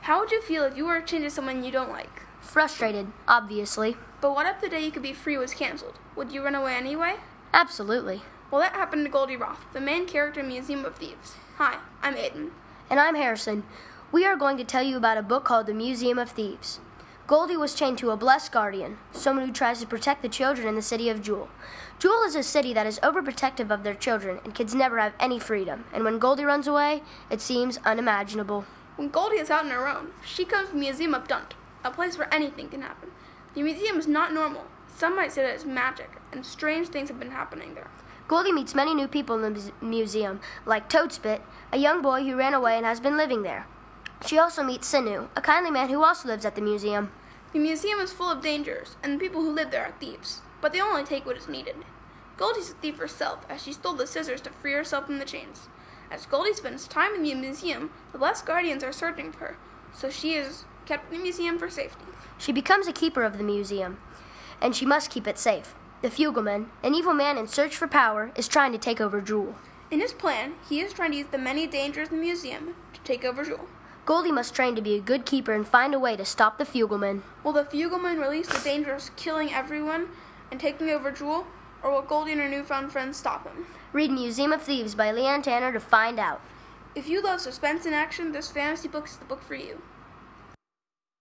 How would you feel if you were chained to someone you don't like? Frustrated, obviously. But what if the day you could be free was canceled? Would you run away anyway? Absolutely. Well, that happened to Goldie Roth, the main character in Museum of Thieves. Hi, I'm Aiden. And I'm Harrison. We are going to tell you about a book called The Museum of Thieves. Goldie was chained to a blessed guardian, someone who tries to protect the children in the city of Jewel. Jewel is a city that is overprotective of their children, and kids never have any freedom. And when Goldie runs away, it seems unimaginable. When Goldie is out on her own, she comes to the Museum of Dunt, a place where anything can happen. The museum is not normal. Some might say that it's magic, and strange things have been happening there. Goldie meets many new people in the museum, like Toadspit, a young boy who ran away and has been living there. She also meets Sinu, a kindly man who also lives at the museum. The museum is full of dangers, and the people who live there are thieves, but they only take what is needed. Goldie's a thief herself, as she stole the scissors to free herself from the chains. As Goldie spends time in the museum, the blessed guardians are searching for her, so she is kept in the museum for safety. She becomes a keeper of the museum, and she must keep it safe. The Fugleman, an evil man in search for power, is trying to take over Jewel. In his plan, he is trying to use the many dangers in the museum to take over Jewel. Goldie must train to be a good keeper and find a way to stop the Fugleman. Will the Fugleman release the dangers, killing everyone and taking over Jewel, or will Goldie and her newfound friends stop him? Read Museum of Thieves by Leanne Tanner to find out. If you love suspense and action, this fantasy book is the book for you.